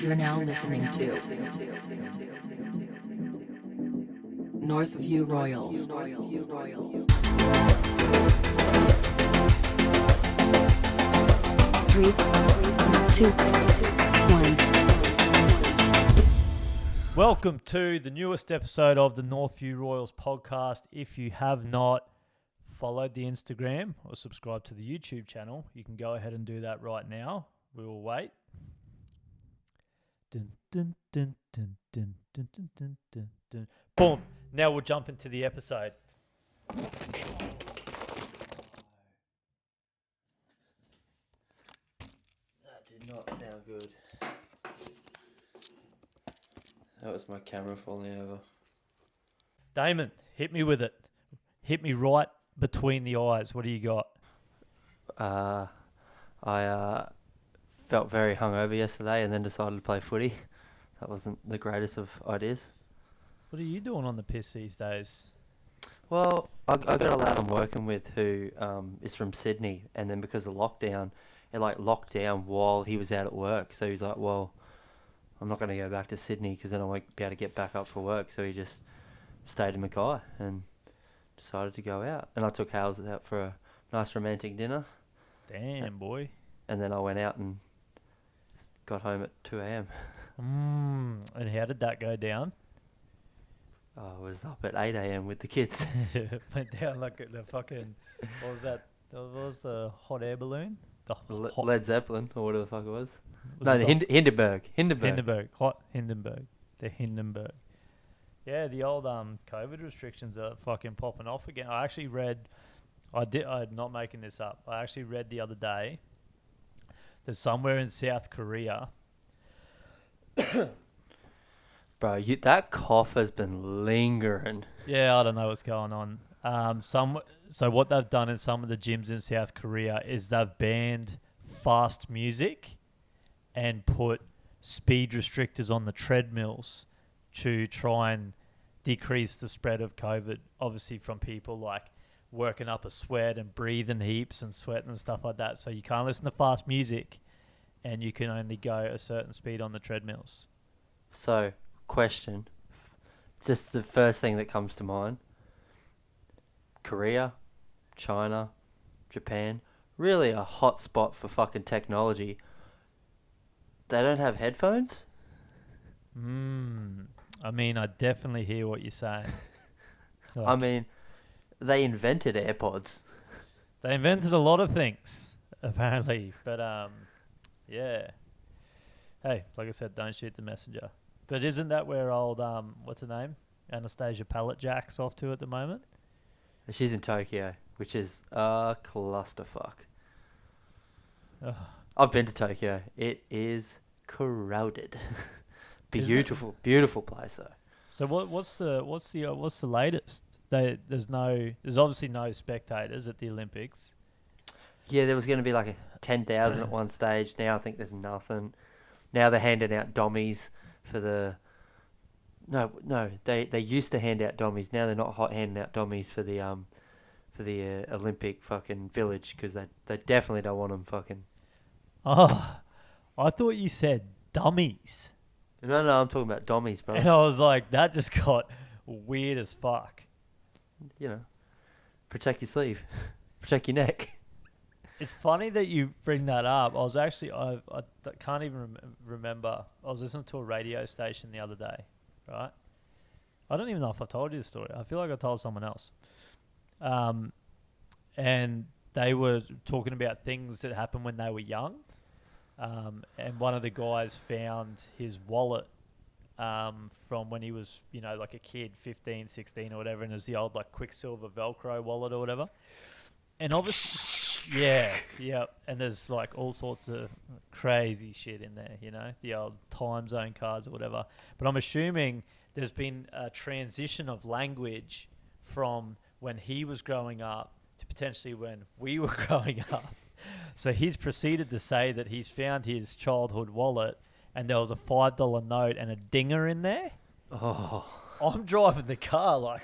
You're now listening to Northview Royals. 3, 2, 1. Welcome to the newest episode of the Northview Royals podcast. If you have not followed the Instagram or subscribed to the YouTube channel, you can go ahead and do that right now. We will wait. Dun, dun, dun, dun, dun, dun, dun, dun, dun, dun. Boom. Now we'll jump into the episode. That did not sound good. That was my camera falling over. Damon, hit me with it. Hit me right between the eyes. What do you got? I felt very hungover yesterday and then decided to play footy. That wasn't the greatest of ideas. What are you doing on the piss these days? Well, I got a lad I'm working with who is from Sydney, and then because of lockdown, it locked down while he was out at work. So he's like, well, I'm not going to go back to Sydney because then I won't be able to get back up for work. So he just stayed in Mackay and decided to go out. And I took Hales out for a nice romantic dinner. Damn, boy. And then I went out and got home at 2 a.m. And how did that go down? I was up at 8 a.m. with the kids. Went down like the fucking, what was that? What was the hot air balloon? The hot, Led Zeppelin, or whatever the fuck it was. was No, it the Hindenburg. Hot Hindenburg. The Hindenburg. Yeah, the old COVID restrictions are fucking popping off again. I actually read, I'm not making this up. I actually read the other day that somewhere in South Korea. Bro, that cough has been lingering. Yeah, I don't know what's going on. So what they've done in some of the gyms in South Korea is they've banned fast music and put speed restrictors on the treadmills to try and decrease the spread of COVID, obviously from people like working up a sweat and breathing heaps and sweating and stuff like that. So you can't listen to fast music and you can only go a certain speed on the treadmills. So, question. Just the first thing that comes to mind. Korea, China, Japan. Really a hot spot for fucking technology. They don't have headphones? I mean, I definitely hear what you're saying. I mean, they invented AirPods. They invented a lot of things, apparently. But, yeah. Hey, like I said, don't shoot the messenger. But isn't that where old, what's her name? Anastasia Palletjack's off to at the moment? She's in Tokyo, which is a clusterfuck. Oh. I've been to Tokyo. It is crowded. Beautiful, beautiful place though. So what's the latest? There's obviously no spectators at the Olympics. Yeah, there was going to be like 10,000 at one stage. Now I think there's nothing. Now they're handing out dummies for the. No, they used to hand out dummies. Now they're not handing out dummies for the Olympic fucking village because they definitely don't want them fucking. Oh, I thought you said dummies. No, I'm talking about dummies, bro. And I was like, that just got weird as fuck. You know, protect your sleeve, protect your neck. It's funny that you bring that up. I was actually, I can't even remember. I was listening to a radio station the other day, right? I don't even know if I told you the story. I feel like I told someone else. And they were talking about things that happened when they were young. And one of the guys found his wallet from when he was, like a kid, 15, 16 or whatever, and it was the old Quicksilver Velcro wallet or whatever. And obviously, yeah, and there's all sorts of crazy shit in there, the old time zone cards or whatever. But I'm assuming there's been a transition of language from when he was growing up to potentially when we were growing up. So he's proceeded to say that he's found his childhood wallet and there was a $5 note and a dinger in there. Oh. I'm driving the car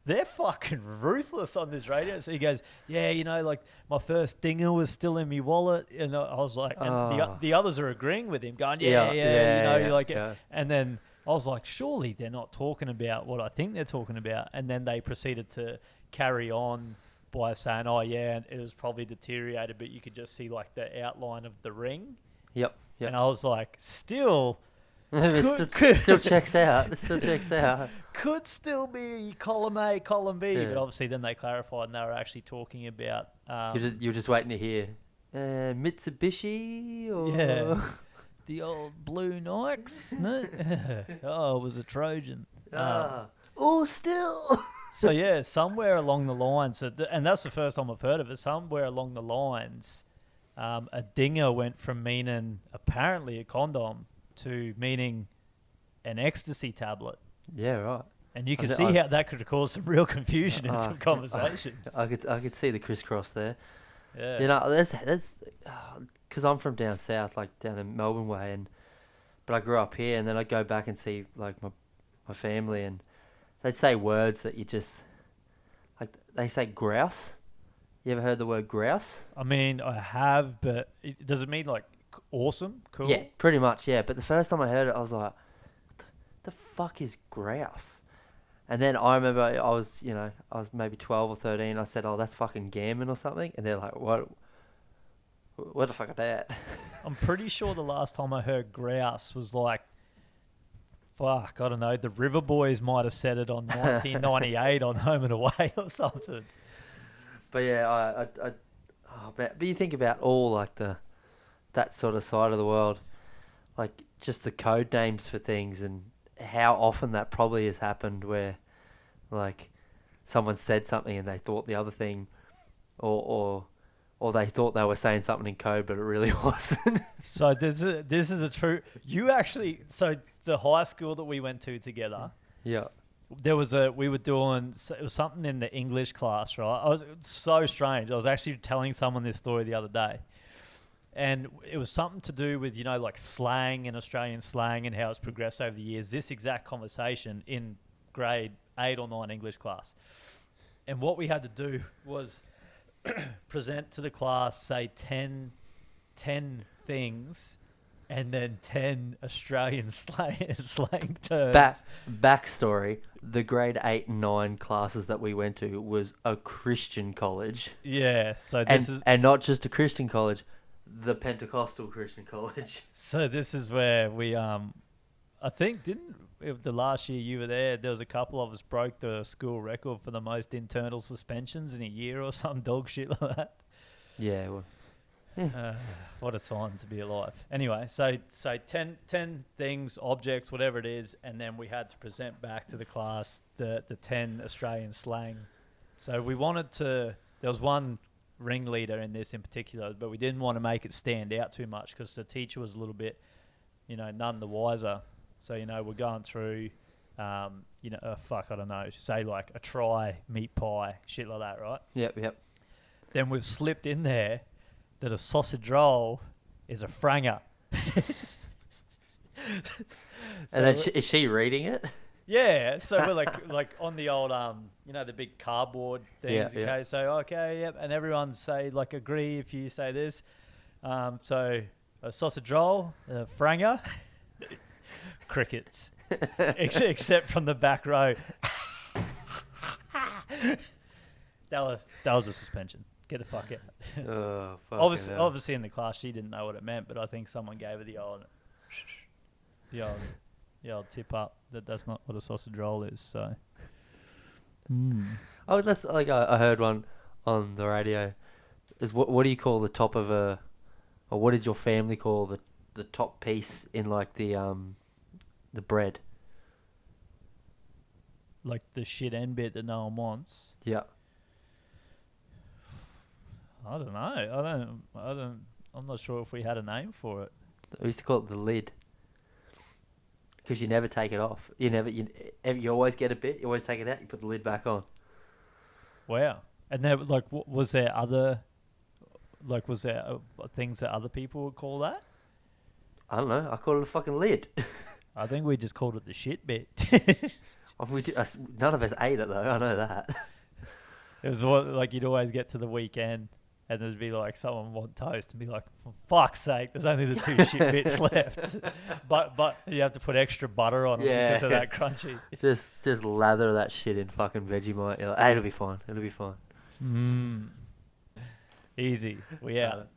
they're fucking ruthless on this radio. So he goes, yeah, you know, like my first dinger was still in me wallet. And I was like, and the others are agreeing with him, going, you know, like, and then I was like, surely they're not talking about what I think they're talking about. And then they proceeded to carry on by saying, oh yeah, and it was probably deteriorated, but you could just see like the outline of the ring. Yep. And I was like, still still checks out. It still checks out. Could still be column A, column B, but obviously then they clarified and they were actually talking about. You're just waiting to hear Mitsubishi or the old blue Nikes. No, oh, it was a Trojan. Still. So yeah, somewhere along the lines, and that's the first time I've heard of it. Somewhere along the lines, a dinger went from meaning apparently a condom to meaning an ecstasy tablet. Yeah, right. And you can see how that could cause some real confusion in some conversations. I could see the crisscross there. Yeah. You know, there's because I'm from down south, like down in Melbourne way, but I grew up here, and then I go back and see like my family, and they'd say words that you just like. They say grouse. You ever heard the word grouse? I mean, I have, but does it mean like awesome, cool? Yeah, pretty much. Yeah, but the first time I heard it, I was like, "What the fuck is grouse?" And then I remember I was maybe 12 or 13. I said, "Oh, that's fucking gammon or something," and they're like, "What? What the fuck is that?" I'm pretty sure the last time I heard grouse was like, fuck, I don't know. The River Boys might have said it on 1998 on Home and Away or something. But yeah, but you think about all like that sort of side of the world, like just the code names for things and how often that probably has happened where like someone said something and they thought the other thing or they thought they were saying something in code but it really wasn't. So this is a true. So the high school that we went to together. Yeah. We were doing, it was something in the English class, right? It's so strange. I was actually telling someone this story the other day. And it was something to do with, you know, like slang and Australian slang and how it's progressed over the years. This exact conversation in grade 8 or 9 English class. And what we had to do was present to the class, say 10 things and then 10 Australian slang terms. Backstory, the grade 8 and 9 classes that we went to was a Christian college. Yeah, so and not just a Christian college, the Pentecostal Christian college. So this is where we, I think, the last year you were there was a couple of us broke the school record for the most internal suspensions in a year or some dog shit like that. Yeah, well. What a time to be alive. Anyway, so 10 things, objects, whatever it is, and then we had to present back to the class the 10 Australian slang. So we wanted to, there was one ringleader in this in particular, but we didn't want to make it stand out too much because the teacher was a little bit, you know, none the wiser. So, you know, we're going through, I don't know, say like a try, meat pie, shit like that, right? Yep. Then we've slipped in there that a sausage roll is a franger. And then is she reading it? Yeah, so we're like on the old the big cardboard things. Yeah, okay, so yep, and everyone say like agree if you say this. So a sausage roll, a franger, crickets, except from the back row. That was a suspension. Get the fuck out. Oh, fuck. Obviously in the class she didn't know what it meant, but I think someone gave her the old tip up that that's not what a sausage roll is. So. Oh, that's like I heard one on the radio. Is what do you call the top of or what did your family call the top piece in like the bread? Like the shit end bit that no one wants. Yeah. I don't know. I'm not sure if we had a name for it. We used to call it the lid. Because you never take it off. You always get a bit. You always take it out. You put the lid back on. Wow. And there, like, was there things that other people would call that? I don't know. I call it a fucking lid. I think we just called it the shit bit. None of us ate it though. I know that. It was like you'd always get to the weekend and there'd be like someone want toast and be like, for fuck's sake, there's only the 2 shit bits left. But you have to put extra butter on them because of that crunchy. Just lather that shit in fucking Vegemite. You're like, hey, it'll be fine. It'll be fine. Easy. We out.